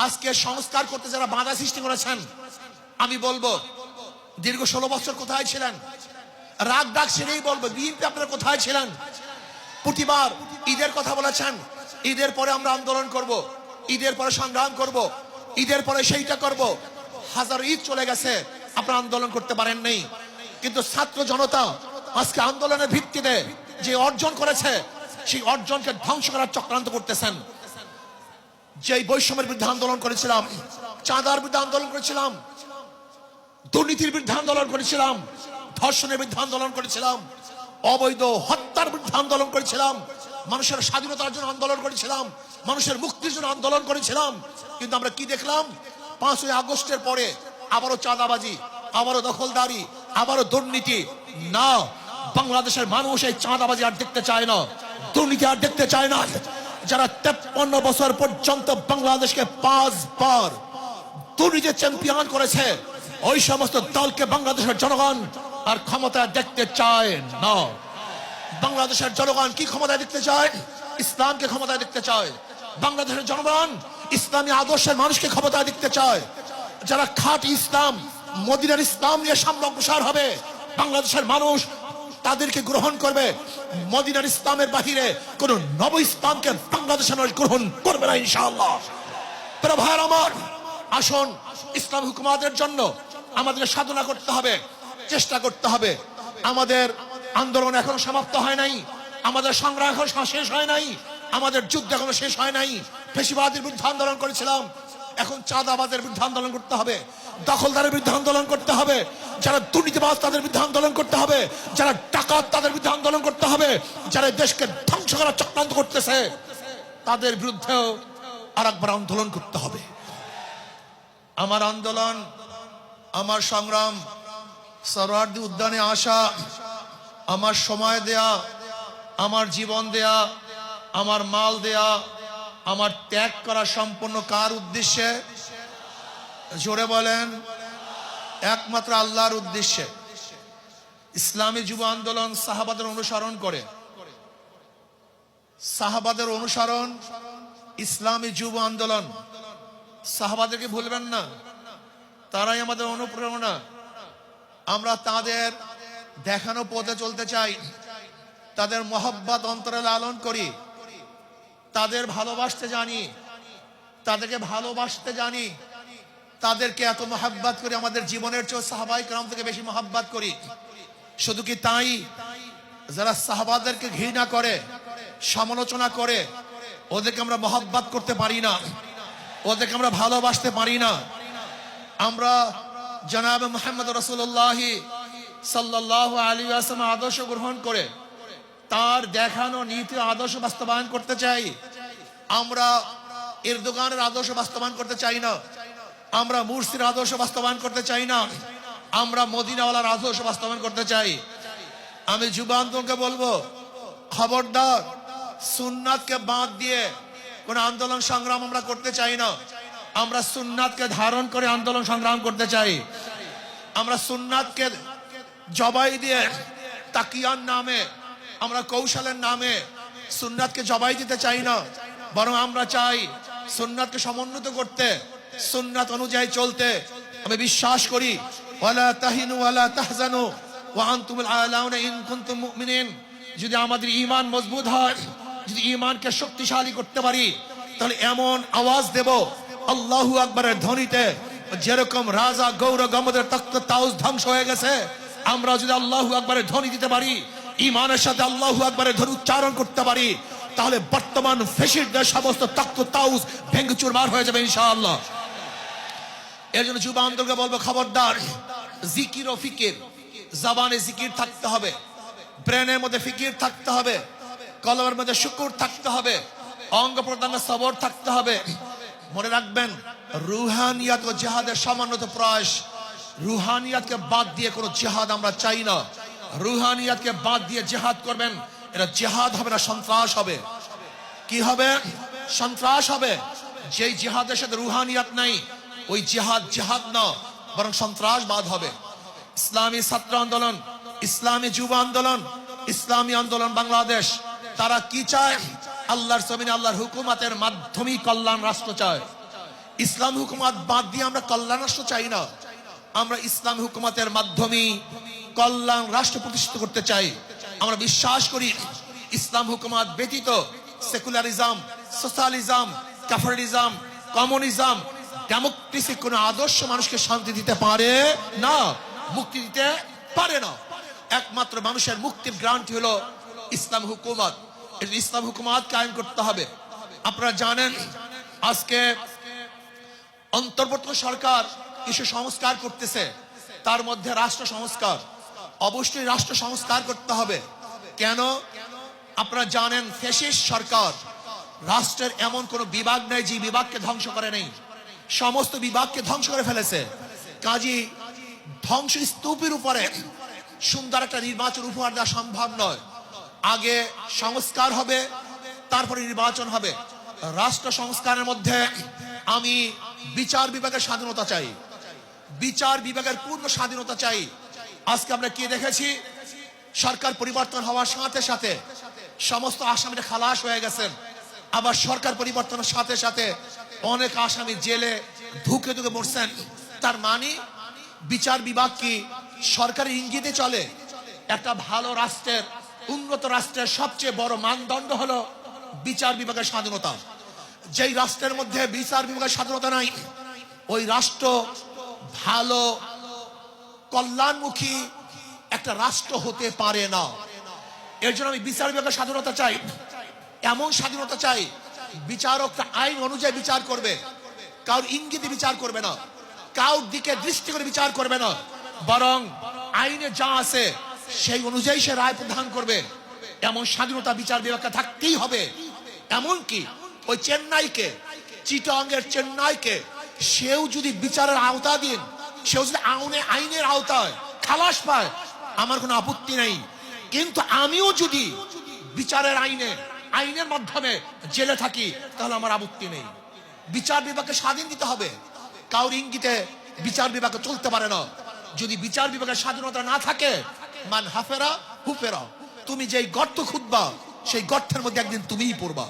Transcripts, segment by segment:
আজকে সংস্কার করতে যারা বাধা সৃষ্টি করেছেন, আমি বলবো দীর্ঘ 16 বছর কোথায় ছিলেন? রাগ ডাক সেরেই বলবো, বিএনপি আপনারা কোথায় ছিলেন? প্রতিবার ঈদের কথা বলেছেন, ঈদের পরে আমরা আন্দোলন করব, ঈদের পরে সংগ্রাম করব, ঈদের পরে সেইটা করব। হাজারো ঈদ চলে গেছে, আপনারা আন্দোলন করতে পারেন নাই। কিন্তু ছাত্র জনতা আজকে আন্দোলনের ভিত্তিতে যে অর্জন করেছে, সেই অর্জনকে ধ্বংস করার চক্রান্ত করতেছেন। যে বৈষম্যের বিরুদ্ধে আন্দোলন করেছিলাম, চাঁদার বিরুদ্ধে আন্দোলন করেছিলাম, দুর্নীতির বিরুদ্ধে আন্দোলন করেছিলাম, ধর্ষণের বিরুদ্ধে আন্দোলন করেছিলাম, অবৈধ হত্যার বিরুদ্ধে আন্দোলন করেছিলাম, মানুষের স্বাধীনতার জন্য আন্দোলন করেছিলাম, মানুষের মুক্তির জন্য আন্দোলন করেছিলাম। কিন্তু আমরা কি দেখলাম? 5ই আগস্টের পরে আবারও চাঁদাবাজি, আবারও দখলদারি, আবারও দুর্নীতি। না, বাংলাদেশের মানুষ এই চাঁদাবাজি আর দেখতে চায় না, দুর্নীতি আর দেখতে চায় না। যারা 53 বছর পর্যন্ত বাংলাদেশকে 5 বার দুর্নীতির চ্যাম্পিয়ন করেছে, ওই সমস্ত দলকে বাংলাদেশের জনগণ আর ক্ষমতায় দেখতে চায় না। বাংলাদেশের জনগণ কি ক্ষমতায় দেখতে চায়? ইসলামকে ক্ষমতায় দেখতে চায়। বাংলাদেশের জনগণ ইসলামী আদর্শের মানুষকে ক্ষমতায় দেখতে চায়। যারা খাঁটি ইসলাম, মদিনার ইসলাম নিয়ে সামনে অগ্রসর হবে, বাংলাদেশের মানুষ তাদেরকে গ্রহণ করবে। মদিনার ইসলামের বাহিরে কোন নব ইসলামকে বাংলাদেশের মানুষ গ্রহণ করবে না ইনশাআল্লাহ। প্রিয় ভাইরা আমার, আসুন ইসলাম হুকুমাতের জন্য আমাদের সাধনা করতে হবে, চেষ্টা করতে হবে। আমাদের আন্দোলন এখনো সমাপ্ত হয় নাই, আমাদের সংগ্রাম এখনো শেষ হয় নাই, আমাদের যুদ্ধ এখনো শেষ হয় নাই। ফ্যাসিবাদের বিরুদ্ধে আন্দোলন করেছিলাম, এখন চাঁদাবাজের বিরুদ্ধে আন্দোলন করতে হবে, দখলদারের বিরুদ্ধে আন্দোলন করতে হবে, যারা দুর্নীতিবাজ তাদের বিরুদ্ধে আন্দোলন করতে হবে, যারা ডাকাত তাদের বিরুদ্ধে আন্দোলন করতে হবে, যারা দেশকে ধ্বংস করার চক্রান্ত করতেছে তাদের বিরুদ্ধেও আরেকবার আন্দোলন করতে হবে। আমার আন্দোলন, আমার সংগ্রাম, সরোয়ার্দী উদ্যানে আসা, আমার সময় দেয়া, আমার জীবন দেয়া, আমার মাল দেয়া, আমার ত্যাগ করা সম্পূর্ণ কার উদ্দেশ্যে? জোরে বলেন। একমাত্র আল্লাহর উদ্দেশ্যে। ইসলামী যুব আন্দোলন সাহাবাদের অনুসরণ করে, সাহাবাদের অনুসরণ ইসলামী যুব আন্দোলন। সাহাবাদেরকে ভুলবেন না, তারাই আমাদের অনুপ্রেরণা। আমরা তাদের দেখানো পথে চলতে চাই, তাদের মহব্বত অন্তরে লালন করি, তাদের ভালোবাসতে জানি, তাদেরকে ভালোবাসতে জানি, তাদেরকে এত মহব্বত করি, আমাদের জীবনের চেয়ে সাহাবায়ে কেরাম থেকে বেশি মহব্বত করি। শুধু কি তাই, যারা সাহাবাদেরকে ঘৃণা করে, সমালোচনা করে, ওদেরকে আমরা মহব্বত করতে পারি না, ওদেরকে আমরা ভালোবাসতে পারি না। আমরা জনাব মুহাম্মদ রাসূলুল্লাহ সাল্লাল্লাহু আলাইহি ওয়াসাল্লাম আদর্শ গ্রহণ করে তার দেখানো নীতি আদর্শ বাস্তবায়ন করতে চাই। আমরা এরদোগানের আদর্শ বাস্তবায়ন করতে চাই না, আমরা মুরসির আদর্শ বাস্তবায়ন করতে চাই না, আমরা মদিনাওয়ালার আদর্শ বাস্তবায়ন করতে চাই। আমি যুব আন্দোলনকে বলবো, খবরদার সুন্নাতকে বাদ দিয়ে কোন আন্দোলন সংগ্রাম আমরা করতে চাই না। আমরা সুন্নাতকে ধারণ করে আন্দোলন সংগ্রাম করতে চাই। আমরা সুন্নাতকে জবাই দিয়ে তাকিয়ার নামে, আমরা কৌশলের নামে সুন্নাতকে জবাই দিতে চাই না, বরং আমরা চাই সুন্নাতকে সমুন্নত করতে, সুন্নাত অনুযায়ী চলতে। আমি বিশ্বাস করি ওয়ালা তাহিনু ওয়ালা তাহজানু ওয়া আনতুমুল আলাউনা ইন কুনতুম মুমিনিন। যদি আমাদের ঈমান মজবুত হয়, যদি ঈমানকে শক্তিশালী করতে পারি, তাহলে এমন আওয়াজ দেব আল্লাহু আকবারের ধ্বনিতে, যেরকম রাজা গৌর গমদের তখ্ত তাউস ধ্বংস হয়ে গেছে, আমরা যদি আল্লাহু আকবারের ধ্বনি দিতে পারি, ঈমানের সাথে আল্লাহু আকবারের ধ্বনি উচ্চারণ করতে পারি, তাহলে বর্তমান ফ্যাসিস্টদের সমস্ত তখ্ত তাউস ভেঙে চুরমার হয়ে যাবে ইনশাআল্লাহ। এর জন্য যুব আন্দোলনকে বলবো, খবরদার জিকির ও ফিকির, জবানে জিকির থাকতে হবে, ব্রেনের মধ্যে ফিকির থাকতে হবে, কলমের মধ্যে শুকুর থাকতে হবে, অঙ্গ প্রত্যঙ্গে সবর থাকতে হবে। মনে রাখবেন, রুহানিয়াত ও জিহাদের সমন্বিত প্রয়াস। রুহানিয়াতকে বাদ দিয়ে কোনো জিহাদ আমরা চাই না। রুহানিয়াতকে বাদ দিয়ে জিহাদ করবেন, এটা জিহাদ হবে না, সন্ত্রাস হবে। কি হবে? সন্ত্রাস হবে। যেই জিহাদের সাথে রুহানিয়াত নাই, ওই জিহাদ জিহাদ না, বরং সন্ত্রাসবাদ হবে। ইসলামী ছাত্র আন্দোলন, ইসলামী যুব আন্দোলন, ইসলামী আন্দোলন বাংলাদেশ, তারা কি চায়? আল্লাহর জমিনে আল্লাহর হুকুমতের মাধ্যমেই কল্যাণ রাষ্ট্র চায়। ইসলামী হুকুমত বাদ দিয়ে আমরা কল্যাণ রাষ্ট্র চাই না, আমরা ইসলামী হুকুমতের মাধ্যমে কল্যাণ রাষ্ট্র প্রতিষ্ঠিত করতে চাই। আমরা বিশ্বাস করি ইসলাম হুকুমত ব্যতীত secularism, socialism, capitalism, communism, democracy কোন আদর্শ মানুষকে শান্তি দিতে পারে না, মুক্তি দিতে পারে না। একমাত্র মানুষের মুক্তির গ্রান্টি হলো ইসলাম হুকুমত। ইসলাম হুকুমত কায়েম করতে হবে। আপনারা জানেন আজকে অন্তর্বর্তী সরকার কিছু সংস্কার করতেছে, তার মধ্যে রাষ্ট্র সংস্কার। অবশ্যই রাষ্ট্র সংস্কার করতে হবে। কেন? আপনারা জানেন ফ্যাসিস্ট সরকার, রাষ্ট্রের এমন কোন বিভাগ নেই যে বিভাগকে ধ্বংস করে নেই, সমস্ত বিভাগকে ধ্বংস করে ফেলেছে। কাজী ধ্বংস স্তূপের উপরে সুন্দর একটা নির্বাচন উপহার দেওয়া সম্ভব নয়। আগে সংস্কার হবে, তারপরে নির্বাচন হবে। রাষ্ট্র সংস্কারের মধ্যে আমি বিচার বিভাগের স্বাধীনতা চাই, বিচার বিভাগের পূর্ণ স্বাধীনতা চাই। আজকে আমরা কি দেখেছি, সরকার পরিবর্তন হওয়ার সাথে সাথে সমস্ত আসামিরা খালাস হয়ে গেছেন, আবার সরকার পরিবর্তনের সাথে সাথে অনেক আসামি জেলে ধুকে ধুকে মরছেন। তার মানে বিচার বিভাগ কি সরকারের ইঙ্গিতে চলে? একটা ভালো রাষ্ট্রের, উন্নত রাষ্ট্রের সবচেয়ে বড় মানদণ্ড হলো বিচার বিভাগের স্বাধীনতা। যেই রাষ্ট্রের মধ্যে বিচার বিভাগের স্বাধীনতা নাই, ওই রাষ্ট্র ভালো কল্যাণমুখী একটা রাষ্ট্র হতে পারে না। এর জন্য আমি বিচার বিভাগের স্বাধীনতা চাই। এমন স্বাধীনতা চাই বিচারকরা আইন অনুযায়ী বিচার করবে, কারোর ইঙ্গিতে বিচার করবে না, কারোর দিকে দৃষ্টি করে বিচার করবে না, বরং আইনে যা আছে সেই অনুযায়ী সে রায় প্রদান করবে। এমন স্বাধীনতা বিচার বিভাগকে থাকতেই হবে। এমনকি ওই চেন্নাইকে, চিটাগাংয়ের চেন্নাইকে, সেও যদি বিচারের আওতা দিন, সেও যদি আইনের আওতায় খালাস পায়, আমার কোনো আপত্তি নেই। কিন্তু আমিও যদি বিচারের আইনের মাধ্যমে জেলে থাকি, তাহলে আমার আপত্তি নেই। বিচার বিভাগকে স্বাধীন দিতে হবে, কারোর ইঙ্গিতে বিচার বিভাগ চলতে পারে না। যদি বিচার বিভাগের স্বাধীনতা না থাকে, মান হাফেরা হুফেরা, তুমি যেই গর্ত খুঁজবা সেই গর্তের মধ্যে একদিন তুমিই পড়বা।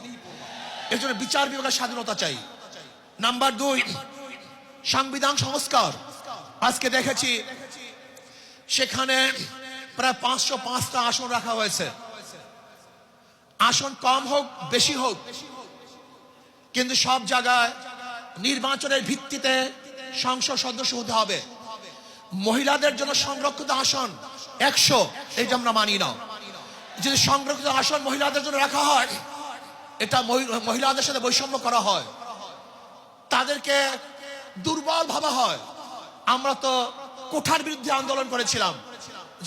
এর জন্য বিচার বিভাগের স্বাধীনতা চাই। নাম্বার 2, সংবিধান সংস্কার। আজকে দেখেছি সেখানে প্রায় 505টা আসন রাখা হয়েছে। আসন কম হোক বেশি হোক, কিন্তু সব জায়গায় নির্বাচনের ভিত্তিতে সংসদ সদস্য হতে হবে। মহিলাদের জন্য সংরক্ষিত আসন 100, এটা আমরা মানি না। যদি সংরক্ষিত আসন মহিলাদের জন্য রাখা হয়, এটা মহিলাদের সাথে বৈষম্য করা হয়, তাদেরকে দুর্বল ভাবা হয়। আমরা তো কোঠার বিরুদ্ধে আন্দোলন করেছিলাম,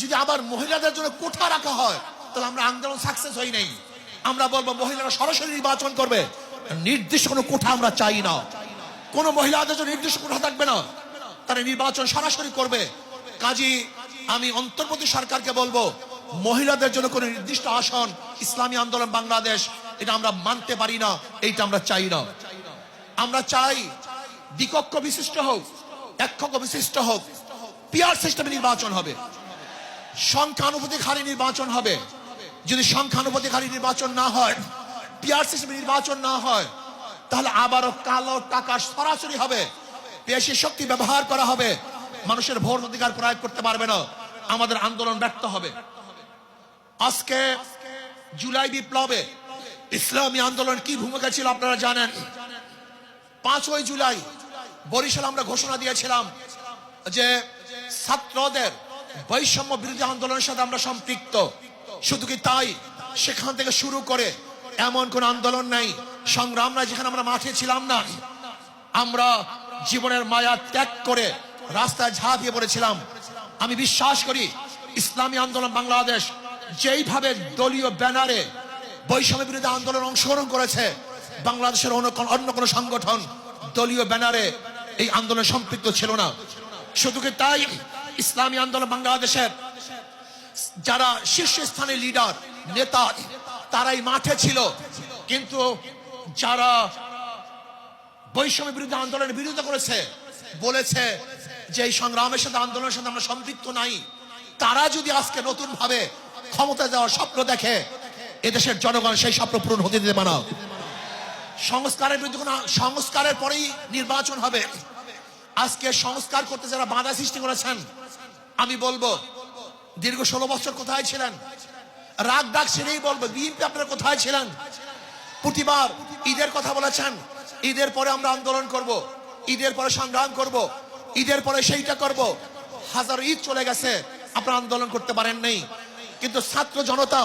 যদি আবার মহিলাদের জন্য কোঠা রাখা হয় তাহলে আমরা আন্দোলন সাকসেস হই নাই। আমরা বলবো মহিলারা সরাসরি নির্বাচন করবে, নির্দিষ্ট কোনো কোঠা আমরা চাই না। কোনো মহিলাদের জন্য নির্দিষ্ট কোঠা থাকবে না, তারা নির্বাচন সরাসরি করবে। কাজী আমি অন্তর্বর্তী সরকারকে বলবো, মহিলাদের জন্য কোনো নির্দিষ্ট আসন ইসলামী আন্দোলন বাংলাদেশ, এটা আমরা মানতে পারি না, এইটা আমরা চাই না। আমরা চাই দ্বিকক্ষ বিশিষ্ট হোক, এককক্ষ বিশিষ্ট হোক, পিআর সিস্টেমে নির্বাচন হবে, সংখ্যানুপাতিক হারে নির্বাচন হবে। যদি সংখ্যানুপাতিক হারে নির্বাচন না হয়, পিআর সিস্টেমে নির্বাচন না হয়, তাহলে আবারও কালো টাকা সরাসরি হবে, পেশি শক্তি ব্যবহার করা হবে, মানুষের ভোট অধিকার প্রয়োগ করতে পারবে না, আমাদের আন্দোলন ব্যর্থ হবে। আজকে জুলাই বিপ্লবে ইসলামী আন্দোলন কি ভূমিকা ছিল আপনারা জানেন। 5ই জুলাই বরিশাল আমরা ঘোষণা দিয়েছিলাম যে ছাত্রদের বৈষম্য বিরোধী আন্দোলনের সাথে আমরা সম্পৃক্ত। শুধু কি তাই, সেখান থেকে শুরু করে এমন কোন আন্দোলন নাই, সংগ্রাম নাই যেখানে আমরা মাঠে ছিলাম না। আমরা জীবনের মায়া ত্যাগ করে রাস্তায় ঝাঁপিয়ে পড়েছিলাম। আমি বিশ্বাস করি ইসলামী আন্দোলন বাংলাদেশ যেইভাবে দলীয় ব্যানারে বৈষম্য বিরোধী আন্দোলন অংশগ্রহণ করেছে, বাংলাদেশের অন্য কোনো সংগঠন দলীয় ব্যানারে এই আন্দোলনে সম্পৃক্ত ছিল না। শুধু কি তাই, ইসলামী আন্দোলন বাংলাদেশের যারা শীর্ষস্থানীয় লিডার নেতা, তারাই মাঠে ছিল। কিন্তু যারা বৈষম্য বিরোধী আন্দোলনের বিরোধিতা করেছে, বলেছে যে এই সংগ্রামের সাথে আন্দোলনের সাথে আমরা সম্পৃক্ত নাই, তারা যদি আজকে নতুন ভাবে ক্ষমতা যাওয়ার স্বপ্ন দেখে, এদেশের জনগণ সেই স্বপ্ন পূরণ হতে দিতে পারে না। সংস্কারের বিরুদ্ধে কোনো সংস্কারের পরেই নির্বাচন হবে। আজকে সংস্কার করতে যারা বাধা সৃষ্টি করেছেন, আমি বলবো দীর্ঘ 16 বছর কোথায় ছিলেন? রাগ ডাক ছেড়েই বলবো, বিএনপি আপনারা কোথায় ছিলেন? প্রতিবার ঈদের কথা বলেছেন, ঈদের পরে আমরা আন্দোলন করব, ঈদের পরে সংগ্রাম করব, ঈদের পরে সেইটা করব। হাজার ঈদ চলে গেছে, আপনারা আন্দোলন করতে পারেন নাই। কিন্তু ছাত্র জনতা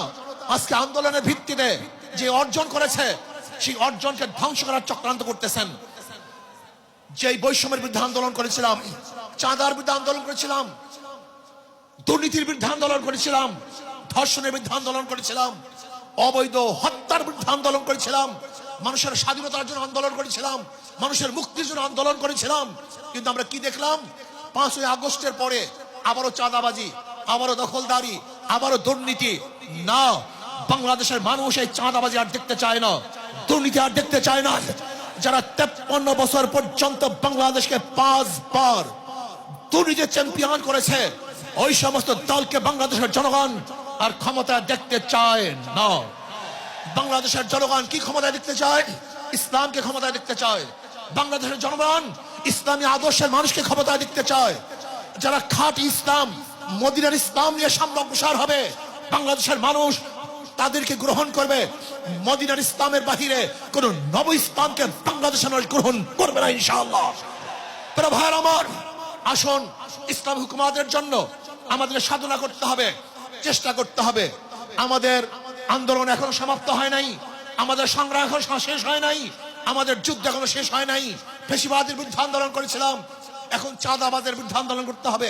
আজকে আন্দোলনের ভিত্তিতে যে অর্জন করেছে, সেই অর্জনকে ধ্বংস করার চক্রান্ত করতেছেন। যেই বৈষম্যের বিরুদ্ধে আন্দোলন করেছিলাম, চাঁদার বিরুদ্ধে আন্দোলন করেছিলাম, দুর্নীতির বিরুদ্ধে আন্দোলন করেছিলাম, ধর্ষণের বিরুদ্ধে আন্দোলন করেছিলাম, অবৈধ হত্যার বিরুদ্ধে আন্দোলন করেছিলাম, মানুষের স্বাধীনতার জন্য আন্দোলন করেছিলাম, মানুষের মুক্তির জন্য আন্দোলন করেছিলাম। কিন্তু আমরা কি দেখলাম? 5ই আগস্টের পরে আবারও চাঁদাবাজি, আবারও দখলদারি, আবারও দুর্নীতি। না, বাংলাদেশের মানুষ এই চাঁদাবাজি আর দেখতে চায় না, দুর্নীতি আর দেখতে চায় না। যারা 53 বছর পর্যন্ত বাংলাদেশকে 5 বার দুর্নীতির চ্যাম্পিয়ন করেছে, ওই সমস্ত দলকে বাংলাদেশের জনগণ আর ক্ষমতা দেখতে চায় না। বাংলাদেশের জনগণ কি ক্ষমতা দেখতে চায়? ইসলামকে ক্ষমতা দেখতে চায়। বাংলাদেশের জনগণ ইসলামী আদর্শের মানুষকে ক্ষমতা দেখতে চায়। যারা খাঁটি ইসলাম, মদিনার ইসলাম নিয়ে সামনে অগ্রসর হবে, বাংলাদেশের মানুষ তাদেরকে গ্রহণ করবে। মদিনার ইসলামের বাহিরে কোন নব ইসলামকে বাংলাদেশের মানুষ গ্রহণ করবে না ইনশাআল্লাহ। প্রিয় ভাইরা আমার, আসুন ইসলাম হুকুমাতের জন্য আমাদের সাধনা করতে হবে, চেষ্টা করতে হবে। আমাদের আন্দোলন এখনো সমাপ্ত হয় নাই, আমাদের সংগ্রাম এখন শেষ হয় নাই, আমাদের যুদ্ধ এখনো শেষ হয় নাই। ফ্যাসিবাদের বিরুদ্ধে আন্দোলন করেছিলাম, এখন চাঁদাবাজের বিরুদ্ধে আন্দোলন করতে হবে,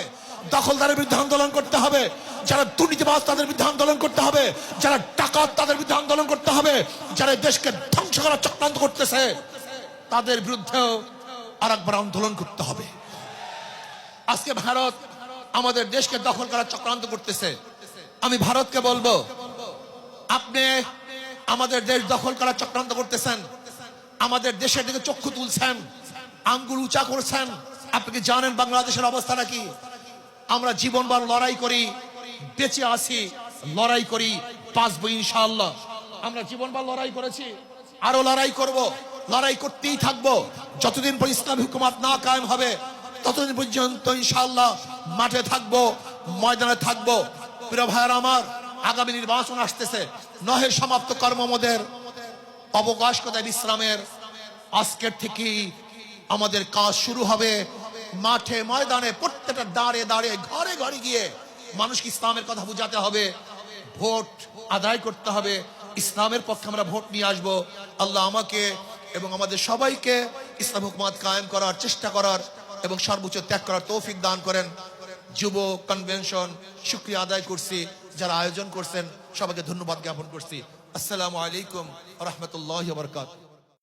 দখলদারের বিরুদ্ধে আন্দোলন করতে হবে, যারা দুর্নীতিবাজ তাদের বিরুদ্ধে আন্দোলন করতে হবে, যারা ডাকাত তাদের বিরুদ্ধে আন্দোলন করতে হবে, যারা দেশকে ধ্বংস করার চক্রান্ত করতেছে তাদের বিরুদ্ধেও আরেকবার আন্দোলন করতে হবে। আজকে ভারত আমাদের দেশকে দখল করার চক্রান্ত করতেছে। আমি ভারতকে বলবো, আপনি আমাদের দেশ দখল করার চক্রান্ত করতেছেন, আমাদের দেশের দিকে চক্ষু তুলছেন, আঙ্গুল উঁচা করছেন। আপনি কি জানেন বাংলাদেশের অবস্থাটা কি? আমরা জীবনভর লড়াই করি, বেঁচে আছি, লড়াই করি, বাঁচবো ইনশাআল্লাহ। আমরা জীবনভর লড়াই করেছি, আরো লড়াই করব, লড়াই করতেই থাকবো। যতদিন পর ইসলামী হুকুমত না কায়েম হবে ততদিন পর্যন্ত ইনশাআল্লাহ মাঠে থাকবো, ময়দানে থাকবো। প্রিয় ভাইয়েরা আমার, আগামী নির্বাচন আসতেছে, নহে সমাপ্ত কর্মমদের অবকাশ কোথায় বিশ্রামের। আজকের থেকেই আমাদের কাজ শুরু হবে। মাঠে ময়দানে প্রত্যেকটা দাঁড়ে দাঁড়ে ঘরে ঘরে গিয়ে মানুষকে ইসলামের কথা বুঝাতে হবে, ভোট আদায় করতে হবে, ইসলামের পক্ষে আমরা ভোট নিয়ে আসব। আল্লাহ আমাকে এবং আমাদের সবাইকে ইসলাম হুকুমত কায়েম করার চেষ্টা করার এবং সর্বোচ্চ ত্যাগ করার তৌফিক দান করেন। যুব কনভেনশন শুকরিয়া আদায় করছি, যারা আয়োজন করছেন সবাইকে ধন্যবাদ জ্ঞাপন করছি। আসসালামু আলাইকুম ওয়া রাহমাতুল্লাহি ওয়া বারাকাতুহু।